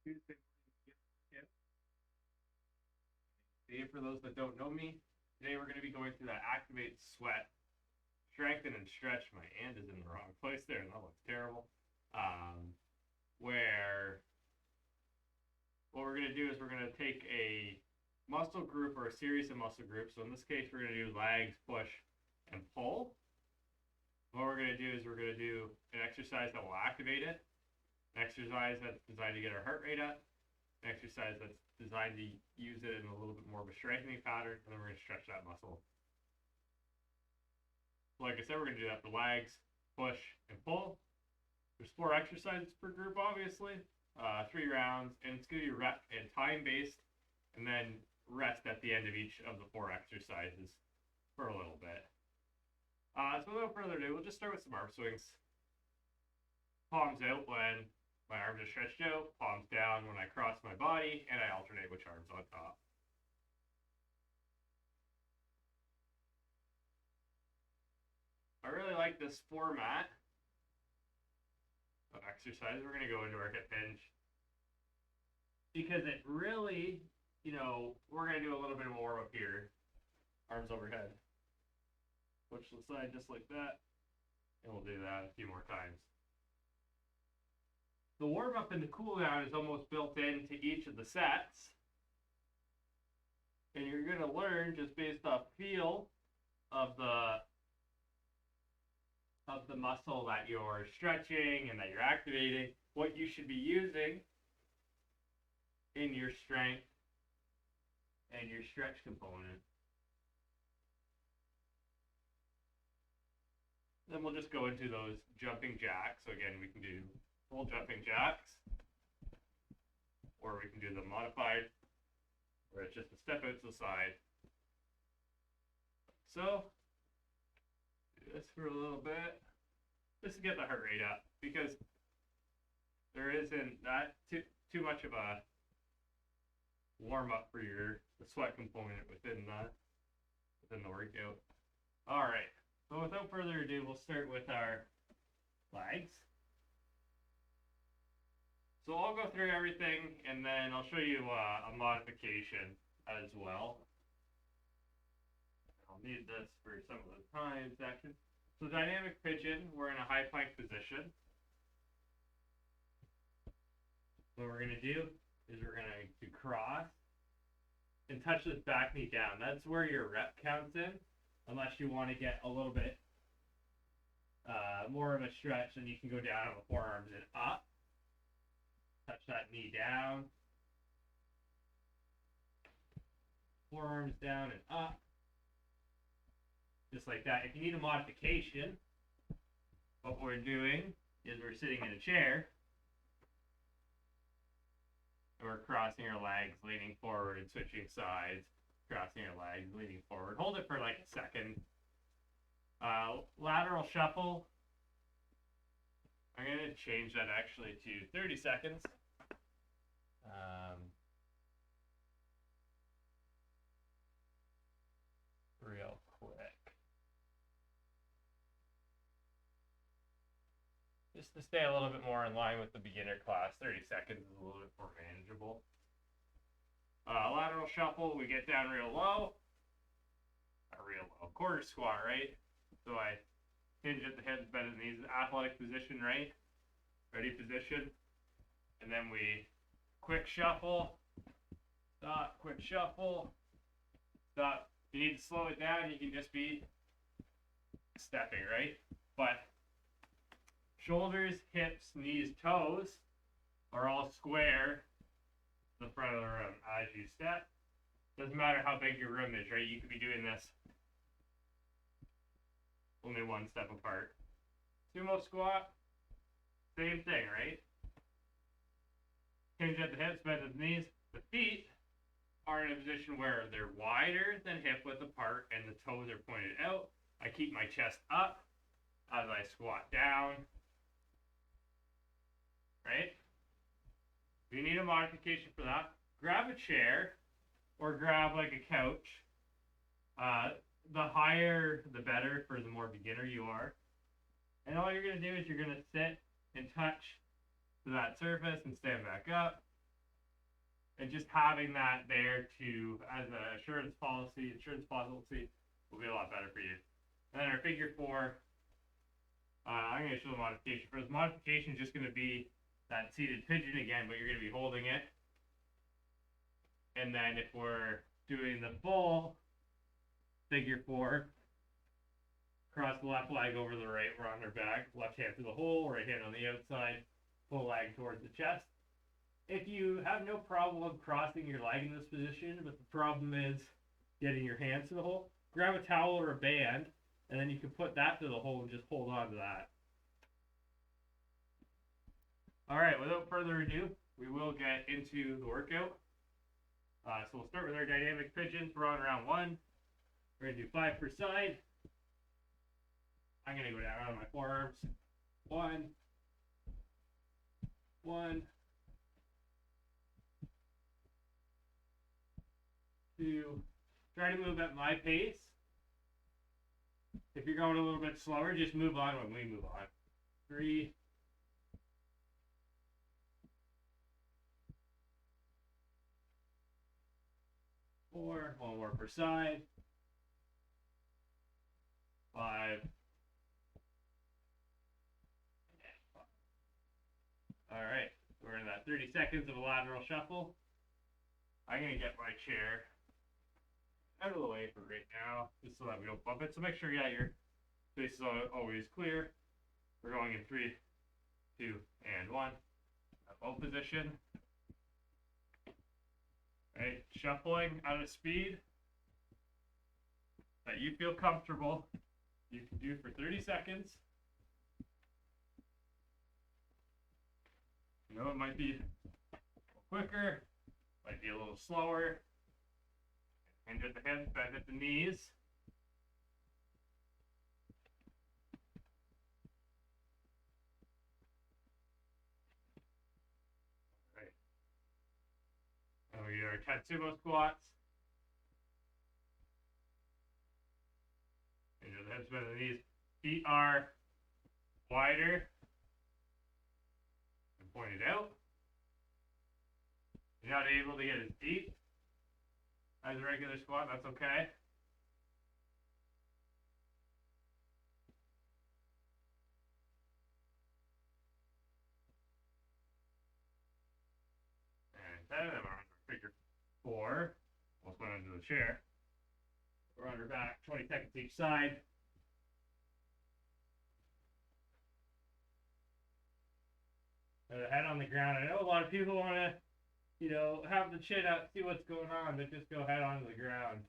Tuesday morning. Dave, for those that don't know me, today we're going to be going through that activate, sweat, strengthen, and stretch. My hand is in the wrong place there, and that looks terrible. Where what we're going to do is we're going to take a muscle group or a series of muscle groups. So in this case, we're going to do legs, push, and pull. What we're going to do is we're going to do an exercise that will activate it, an exercise that's designed to get our heart rate up, an exercise that's designed to use it in a little bit more of a strengthening pattern, and then we're going to stretch that muscle. Like I said, we're going to do that for legs, push, and pull. There's 4 exercises per group, obviously, 3 rounds, and it's going to be rep and time-based, and then rest at the end of each of the 4 exercises for a little bit. So without further ado, we'll just start with some arm swings. Palms out when my arms are stretched out, palms down when I cross my body, and I alternate which arm's on top. I really like this format of exercise. We're going to go into our hip hinge because it really, we're going to do a little bit of a warm up here. Arms overhead. Push to the side just like that, and we'll do that a few more times. The warm-up and the cool-down is almost built into each of the sets, and you're going to learn just based off feel of the muscle that you're stretching and that you're activating, what you should be using in your strength and your stretch component. Then we'll just go into those jumping jacks. So again, we can do full jumping jacks, or we can do the modified, where it's just a step out to the side. So, do this for a little bit. Just to get the heart rate up, because there isn't that too much of a warm up for the sweat component within the workout. All right. So without further ado, we'll start with our legs. So I'll go through everything, and then I'll show you a modification as well. I'll need this for some of the time section. So dynamic pigeon, we're in a high plank position. What we're going to do is we're going to cross and touch this back knee down. That's where your rep counts in. Unless you want to get a little bit more of a stretch, then you can go down on the forearms and up. Touch that knee down. Forearms down and up. Just like that. If you need a modification, what we're doing is we're sitting in a chair. And we're crossing our legs, leaning forward and switching sides. Crossing your legs, leaning forward. Hold it for like a second. Lateral shuffle. I'm going to change that actually to 30 seconds. Real quick. Just to stay a little bit more in line with the beginner class, 30 seconds is a little bit more manageable. Lateral shuffle, we get down real low. Not real low. Quarter squat, right? So I hinge at the hips, bend at the knees. Athletic position, right? Ready position. And then we quick shuffle. Stop, quick shuffle. Stop. If you need to slow it down, you can just be stepping, right? But shoulders, hips, knees, toes are all square the front of the room as you step. Doesn't matter how big your room is, right? You could be doing this only one step apart. Sumo squat, same thing, right? Hinge at the hips, bend at the knees. The feet are in a position where they're wider than hip width apart and the toes are pointed out. I keep my chest up as I squat down, right? If you need a modification for that, grab a chair or grab like a couch. The higher, the better for the more beginner you are. And all you're going to do is you're going to sit and touch to that surface and stand back up. And just having that there to, as an insurance policy will be a lot better for you. And then our figure 4, I'm going to show the modification. For this modification, is just going to be that seated pigeon again, but you're going to be holding it. And then if we're doing the full figure 4, cross the left leg over the right, we're on our back, left hand through the hole, right hand on the outside, full leg towards the chest. If you have no problem crossing your leg in this position, but the problem is getting your hands to the hole, grab a towel or a band, and then you can put that to the hole and just hold on to that. Alright, without further ado, we will get into the workout. So we'll start with our dynamic pigeons. We're on round 1. We're going to do 5 per side. I'm going to go down on my forearms. 1, 2. Try to move at my pace. If you're going a little bit slower, just move on when we move on. 3. 4. 1 more per side. 5. Alright, we're in that 30 seconds of a lateral shuffle. I'm going to get my chair out of the way for right now, just so that we don't bump it. So make sure you got your faces always clear. We're going in 3, 2, and 1. Bow position. Right, shuffling at a speed that you feel comfortable. You can do for 30 seconds. You know, it might be a little quicker, might be a little slower. Hinge at the hips, bend at the knees. Right. And we do our 10 sumo squats. Hinge at the hips, bend at the knees. Feet are wider and pointed out. You're not able to get as deep as a regular squat, that's okay. And then we're on figure 4. We'll split into the chair. We're on our back, 20 seconds each side. And the head on the ground. I know a lot of people want to, you know, have the chin up, see what's going on, but just go head on to the ground.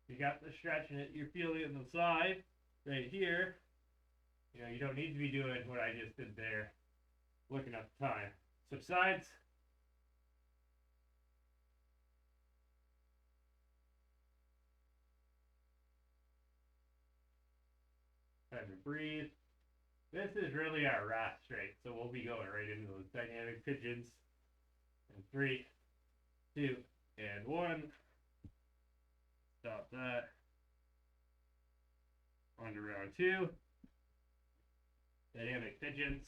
You got the stretch and you're feeling it in the side, right here. You know, you don't need to be doing what I just did there, looking at the time. Switch sides. Time to breathe. This is really our rat straight, so we'll be going right into those dynamic pigeons. In 3, 2, and 1. Stop that. On to round 2. Dynamic pigeons.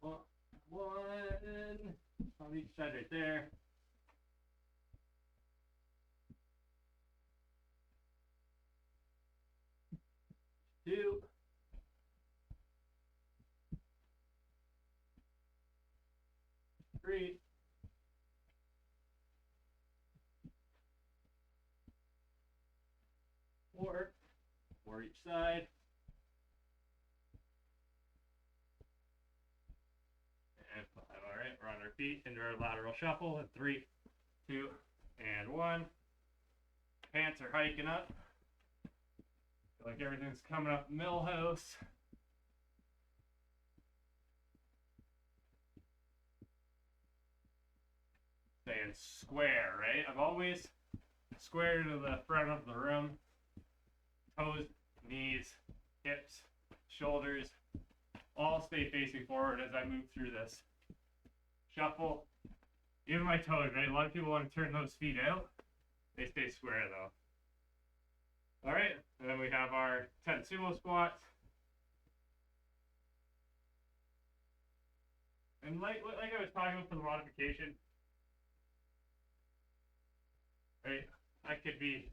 1 on each side right there. 2. 3. 4. 4 each side. And 5. Alright, we're on our feet into our lateral shuffle in 3, 2, and 1. Pants are hiking up. Feel like everything's coming up Millhouse. Staying square, right? I'm always square to the front of the room. Toes, knees, hips, shoulders, all stay facing forward as I move through this shuffle. Even my toes, right? A lot of people want to turn those feet out. They stay square though. Alright, and then we have our 10 sumo squats. And like I was talking about for the modification, right? I could be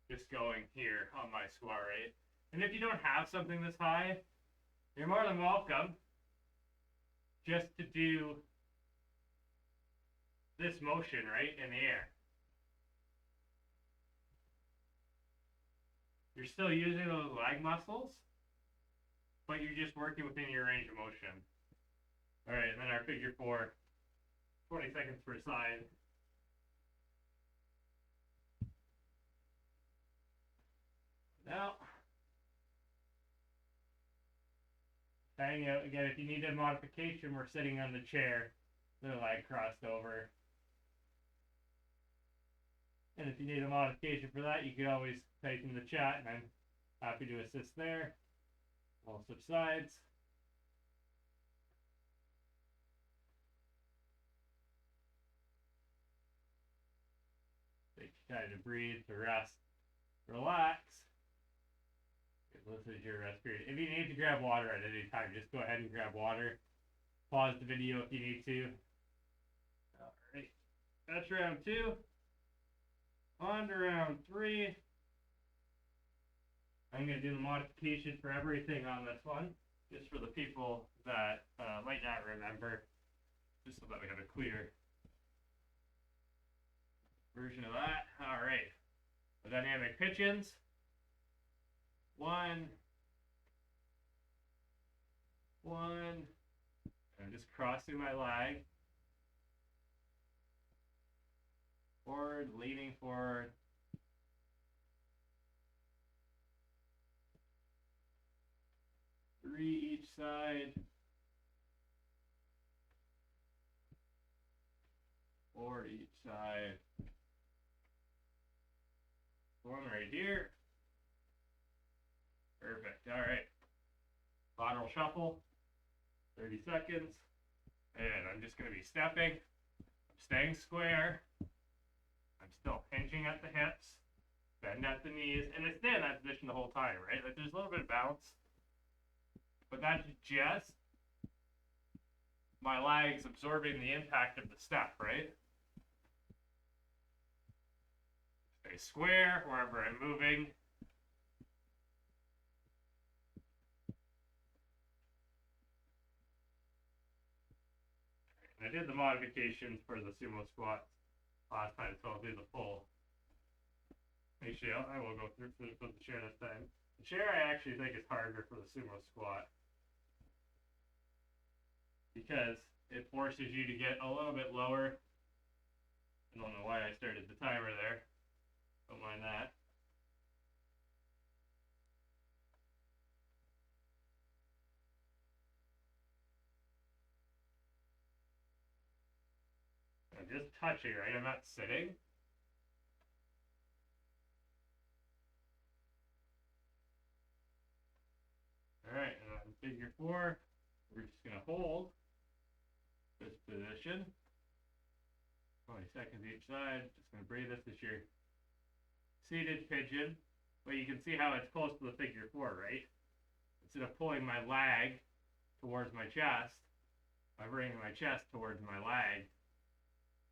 just going here on my squat, right? And if you don't have something this high, you're more than welcome just to do this motion, right, in the air. You're still using those leg muscles, but you're just working within your range of motion. All right, and then our figure 4, 20 seconds per side. Now, hang out again. If you need a modification, we're sitting on the chair, the leg crossed over. And if you need a modification for that, you can always type in the chat, and I'm happy to assist there. I'll switch sides. Take your time to breathe, to rest, relax. This is your rest period. If you need to grab water at any time, just go ahead and grab water. Pause the video if you need to. Alright, that's round 2. On to round 3. I'm going to do the modification for everything on this one, just for the people that might not remember, just so that we have a clear version of that. Alright, the dynamic pigeons. 1, I'm just crossing my leg, forward, leaning forward, 3 each side, forward each side, 1 right here. Perfect. All right. Lateral shuffle. 30 seconds. And I'm just going to be stepping. I'm staying square. I'm still hinging at the hips. Bend at the knees. And I stay in that position the whole time, right? Like there's a little bit of bounce. But that's just my legs absorbing the impact of the step, right? Stay square wherever I'm moving. I did the modifications for the Sumo Squats last time, so I'll do the full. Actually, I will go through the chair this time. The chair I actually think is harder for the Sumo Squat because it forces you to get a little bit lower. I don't know why I started the timer there. Don't mind that. I'm just touching, right? I'm not sitting. Alright, and on figure 4, we're just going to hold this position. 20 seconds each side. Just going to breathe this. This is your seated pigeon. But you can see how it's close to the figure 4, right? Instead of pulling my leg towards my chest, I'm bringing my chest towards my leg.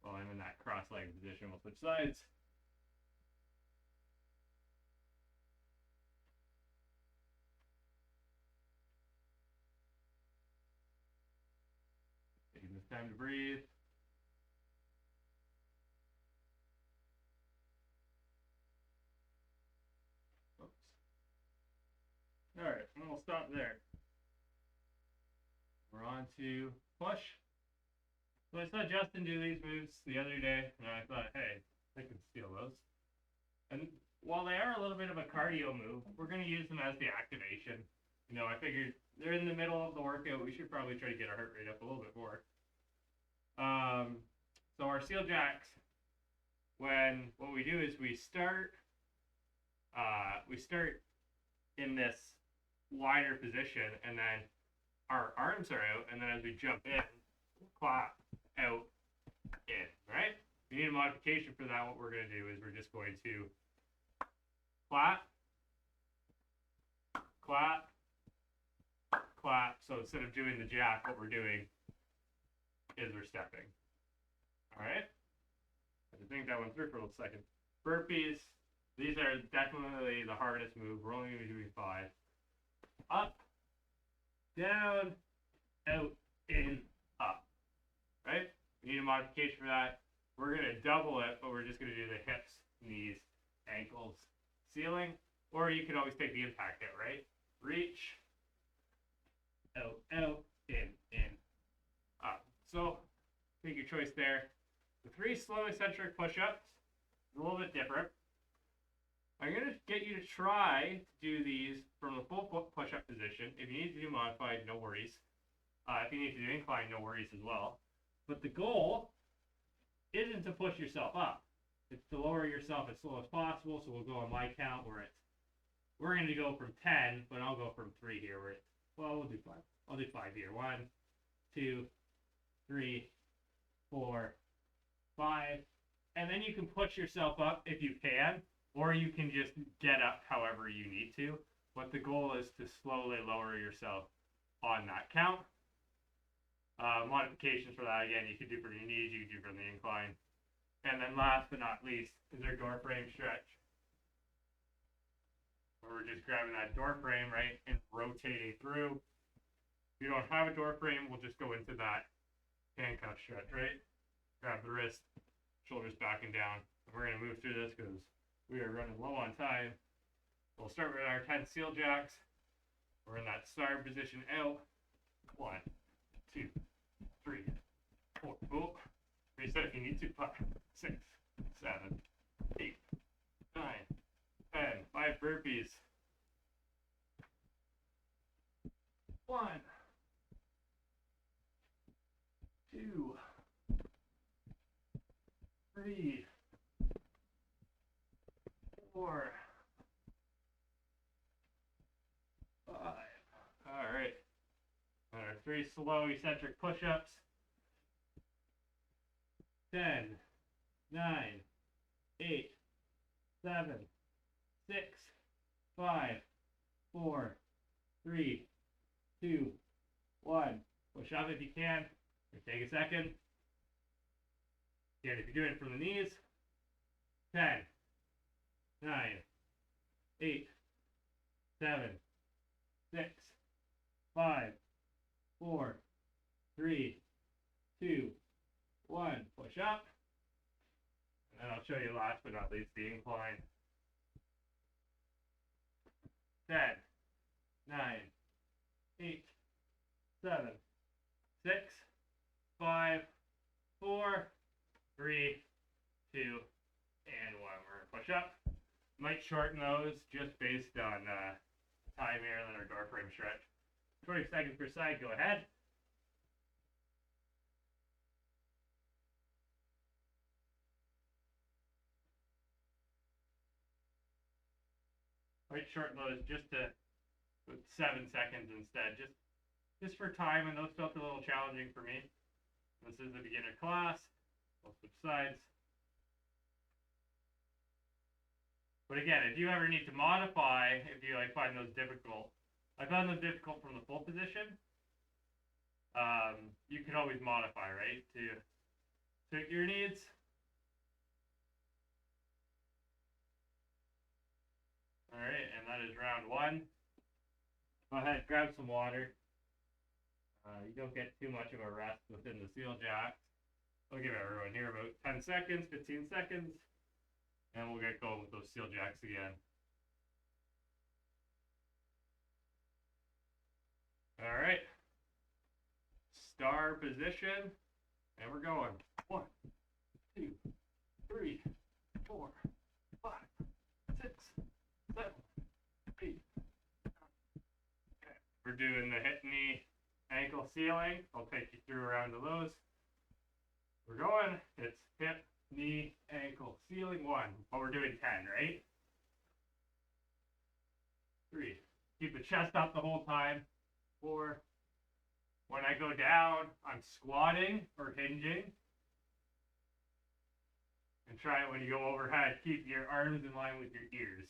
While I'm in that cross-legged position, we'll switch sides. Taking this time to breathe. Oops. Alright, and we'll stop there. We're on to push. So I saw Justin do these moves the other day, and I thought, hey, I can steal those. And while they are a little bit of a cardio move, we're going to use them as the activation. You know, I figured they're in the middle of the workout. We should probably try to get our heart rate up a little bit more. So our seal jacks, what we do is we start in this wider position, and then our arms are out, and then as we jump in, clap out, in, right? If you need a modification for that, what we're going to do is we're just going to clap, clap, clap. So instead of doing the jack, what we're doing is we're stepping. Alright? I have to think that one through for a little second. Burpees, these are definitely the hardest move. We're only going to be doing 5. Up, down, out, in, up. Right? We need a modification for that. We're going to double it, but we're just going to do the hips, knees, ankles, ceiling. Or you can always take the impact hit, right? Reach, out, out, in, up. So, take your choice there. The 3 slow eccentric push-ups is a little bit different. I'm going to get you to try to do these from the full push-up position. If you need to do modified, no worries. If you need to do incline, no worries as well. But the goal isn't to push yourself up. It's to lower yourself as slow as possible. So we'll go on my count where we're going to go from 10, but I'll go from 3 here. We'll do 5. I'll do 5 here. 1, 2, 3, 4, 5. And then you can push yourself up if you can. Or you can just get up however you need to. But the goal is to slowly lower yourself on that count. Modifications for that, again, you could do from your knees, you could do from the incline. And then last but not least is our door frame stretch. Where we're just grabbing that door frame, right, and rotating through. If you don't have a door frame, we'll just go into that handcuff stretch, right? Grab the wrist, shoulders back and down. And we're going to move through this because we are running low on time. We'll start with our 10 seal jacks. We're in that star position out. 1, 2, 3, 4. Oh, reset if you need to. 5, 6, 7, 8, 9, 10. 5 burpees. 1, 2, 3, 4, 5. All right. And our 3 slow eccentric push-ups. 10, 9, 8, 7, 6, 5, 4, 3, 2, 1. Push up if you can. Take a second. Again, if you're doing it from the knees. 10, 9, 8, 7, 6, 5, 4, 3, 2, 1. Push up. And I'll show you last but not least the incline. 10, 9, 8, 7, 6, 5, 4, 3, 2, and 1. We're going to push up. Might shorten those just based on time here and then our door frame stretch. 20 seconds per side, go ahead. Might shorten those just to 7 seconds instead, just for time, and those felt a little challenging for me. This is the beginner class. We'll switch sides. But again, if you ever need to modify, if you find those difficult, I found them difficult from the full position. You can always modify, right, to suit your needs. All right, and that is round 1. Go ahead, grab some water. You don't get too much of a rest within the seal jacks. I'll give everyone here about 10 seconds, 15 seconds, and we'll get going with those seal jacks again. All right. Star position, and we're going. 1, 2, 3, 4, 5, 6, 7, 8, 9. Okay. We're doing the hip, knee, ankle, ceiling. I'll take you through a round of those. We're going. It's hip, knee, ankle, ceiling. 1. But we're doing 10, right? 3. Keep the chest up the whole time. 4. When I go down, I'm squatting or hinging. And try it when you go overhead. Keep your arms in line with your ears.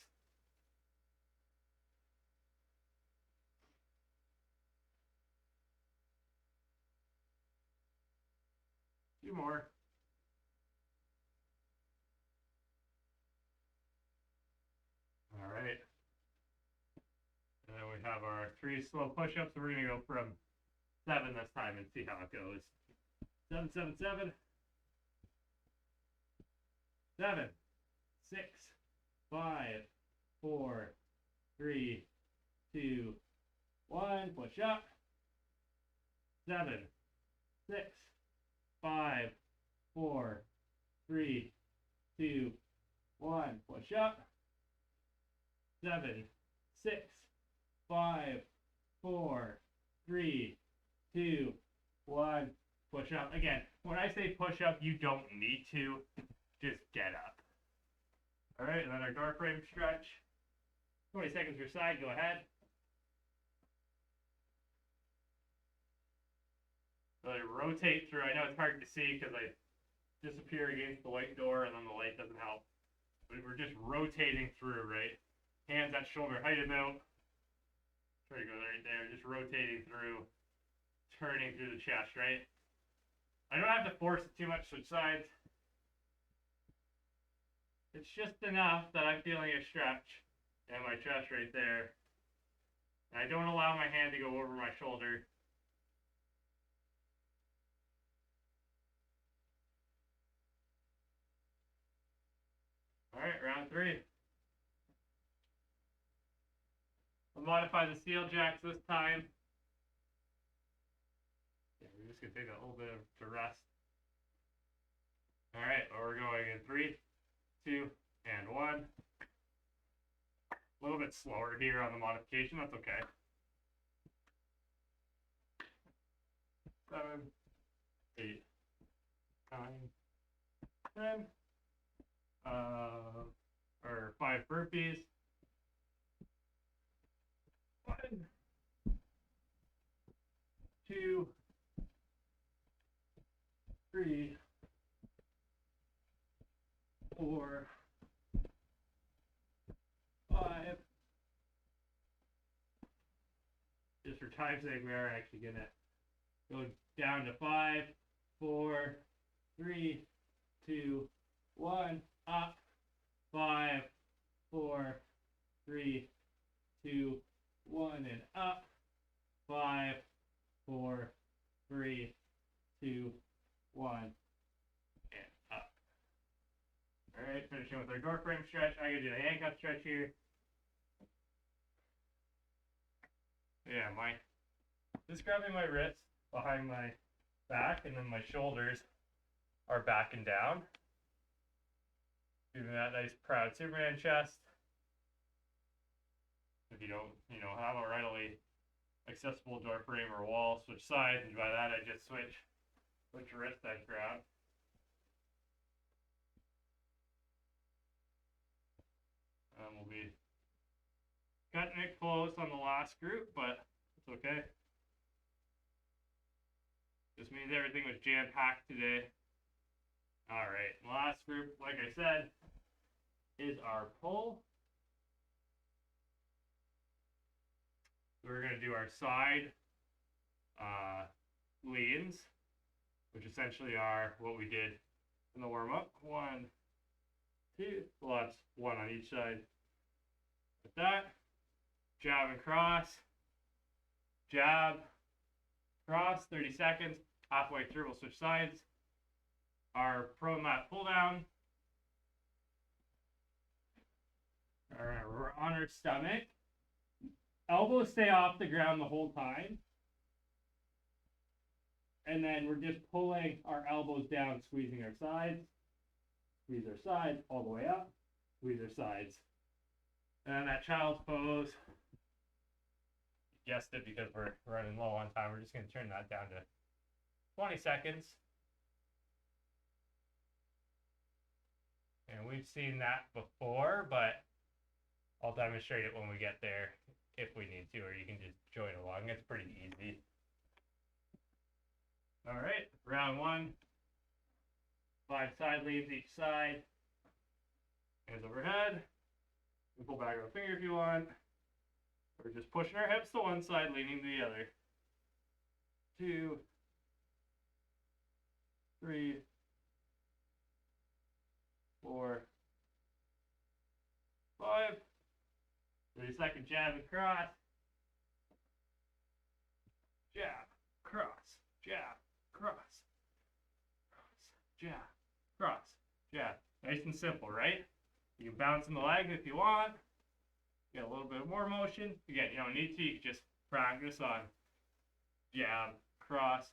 2 more. All right. And then we have our 3 slow push-ups. We're going to go from 7 this time and see how it goes. 7, 7, 7. 7, 6, 5, 4, 3, 2, 1. Push up. 7, 6, 5, 4, 3, 2, 1. Push up. 7, 6, 5, 4, 3, 2, 1. Push up. Again, when I say push up, you don't need to. Just get up. All right, and then our door frame stretch. 20 seconds per side. Go ahead. So I rotate through. I know it's hard to see because I disappear against the white door and then the light doesn't help. But we're just rotating through, right? Hands at shoulder height about. Try to go right there. Just rotating through, turning through the chest, right? I don't have to force it too much, switch sides. It's just enough that I'm feeling a stretch in my chest right there. And I don't allow my hand to go over my shoulder. All right, round 3. We'll modify the steel jacks this time. Yeah, we're just going to take a little bit to rest. All right, well, we're going in 3, 2, and 1. A little bit slower here on the modification. That's okay. 7, 8, 9, 10. Or 5 burpees. 1, 2, 3, 4, 5. Just for time's sake, we are actually gonna go down to 5, 4, 3, 2, 1. Up. 5, 4, 3, 2, 1, and up. 5, 4, 3, 2, 1, and up. All right, finishing with our door frame stretch. I'm gonna do the handcuff stretch here. Yeah, just grabbing my wrists behind my back, and then my shoulders are back and down. Giving that nice proud Superman chest. If you don't, have a readily accessible door frame or wall, switch sides, and by that I just switch which wrist I grab. And we'll be cutting it close on the last group, but it's okay. Just means everything was jam-packed today. All right, last group, like I said, is our pull. We're going to do our side leans, which essentially are what we did in the warm-up. 1, 2, well, that's 1 on each side. With that, jab and cross, jab, cross, 30 seconds. Halfway through, we'll switch sides. Our pro mat pull down. All right, we're on our stomach. Elbows stay off the ground the whole time. And then we're just pulling our elbows down, squeezing our sides. Squeeze our sides all the way up. Squeeze our sides. And then that child's pose. You guessed it, because we're running low on time. We're just going to turn that down to 20 seconds. And we've seen that before, but I'll demonstrate it when we get there if we need to, or you can just join along. It's pretty easy. All right, round 1. 5 side leans each side. Hands overhead. You can pull back on a finger if you want. We're just pushing our hips to one side, leaning to the other. 2, 3, 4, 5. 30-second jab and cross. Jab, cross, jab, cross, jab, cross, jab. Nice and simple, right? You can bounce in the leg if you want. Get a little bit more motion. Again, you don't need to. You can just practice on jab, cross,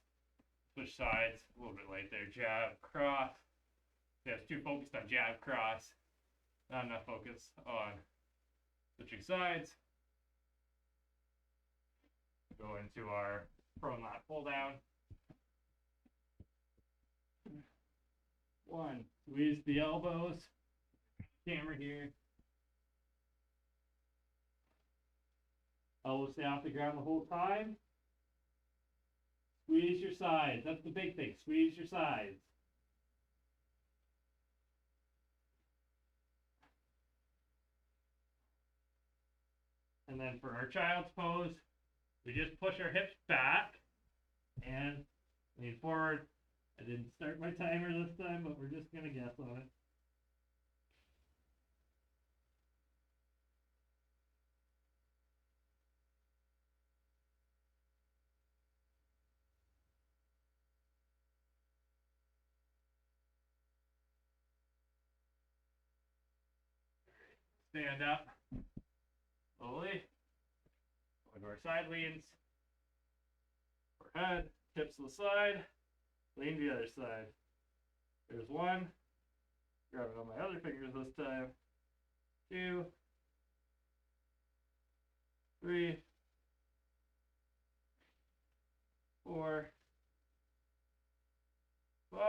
switch sides. A little bit late there. Jab, cross. Yeah, it's too focused on jab, cross. Not enough focus on switching sides. Go into our prone lat pull down. 1. Squeeze the elbows. Camera here. Elbows stay off the ground the whole time. Squeeze your sides. That's the big thing. Squeeze your sides. And then for our child's pose, we just push our hips back and lean forward. I didn't start my timer this time, but we're just going to guess on it. Stand up slowly. Go to our side leans. Overhead, hips to the side. Lean to the other side. There's 1. Grab it on my other fingers this time. 2, 3, 4, 5.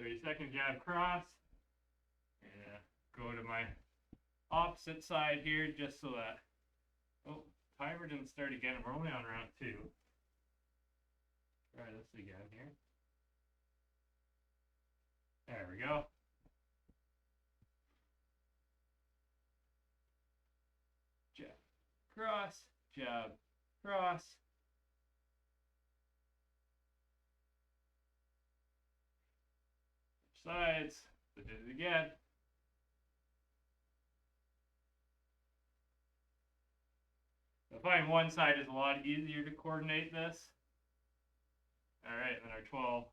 30-second jab cross. And go to my opposite side here just so that, oh, timer didn't start again. We're only on round 2. Try this again here. There we go. Jab, cross, jab, cross. Sides. So do it again. I find one side is a lot easier to coordinate this. Alright, then our 12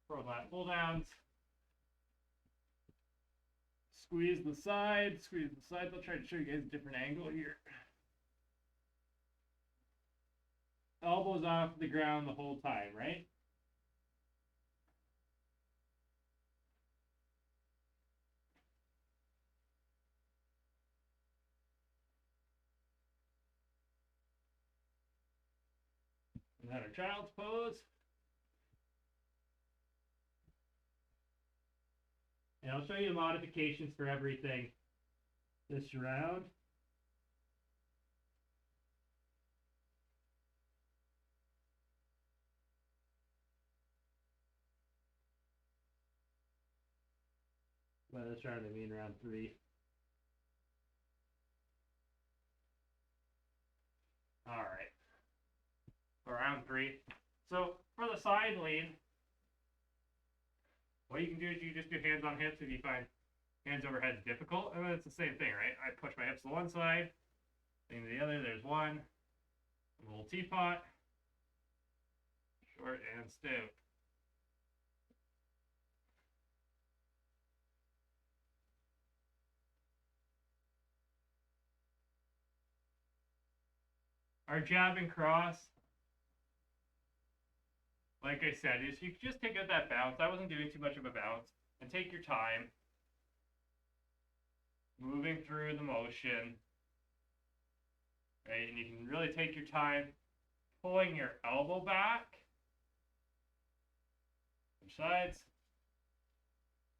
prone lat pull downs. Squeeze the sides, squeeze the sides. I'll try to show you guys a different angle here. Elbows off the ground the whole time, right? And then our child's pose. And I'll show you modifications for everything this round. By this round, I mean round 3. All right. For round 3. So for the side lean, what you can do is you just do hands on hips if you find hands overhead is difficult. And then it's the same thing, right? I push my hips to one side, lean to the other. There's 1. A little teapot. Short and stout. Our jab and cross, like I said, is you just take out that bounce. I wasn't doing too much of a bounce. And take your time. Moving through the motion. Right? And you can really take your time pulling your elbow back. Switch sides.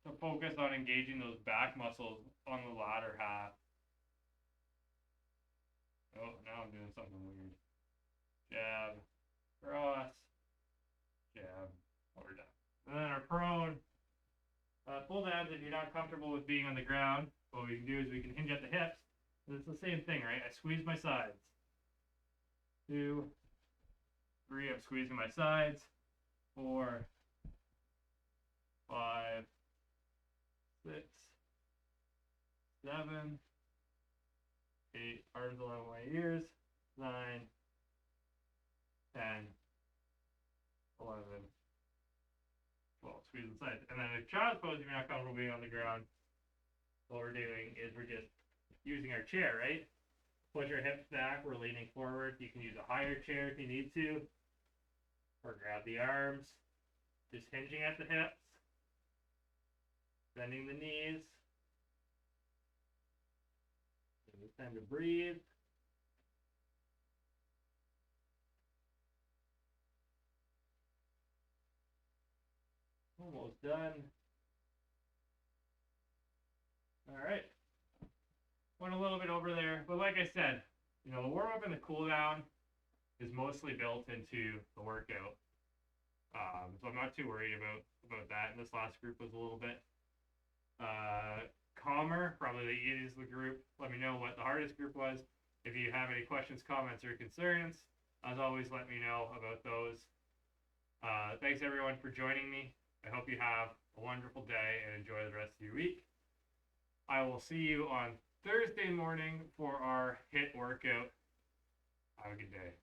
So focus on engaging those back muscles on the latter half. Oh, now I'm doing something weird. Jab, cross, jab, we're done. And then our prone pull downs, if you're not comfortable with being on the ground, what we can do is we can hinge at the hips. It's the same thing, right? I squeeze my sides. 2, 3, I'm squeezing my sides. 4, 5, 6, 7, 8, arms along my ears, 9, 10, 11, 12, squeeze the sides. And then if child's pose, if you're not comfortable being on the ground, what we're doing is we're just using our chair, right? Push our hips back, we're leaning forward. You can use a higher chair if you need to, or grab the arms, just hinging at the hips, bending the knees. It's time to breathe. Almost done. All right. Went a little bit over there, but like I said, you know, the warm up and the cool down is mostly built into the workout. So I'm not too worried about that. And this last group was a little bit calmer, probably the easiest of the group. Let me know what the hardest group was. If you have any questions, comments, or concerns, as always, let me know about those. Thanks everyone for joining me. I hope you have a wonderful day and enjoy the rest of your week. I will see you on Thursday morning for our HIIT workout. Have a good day.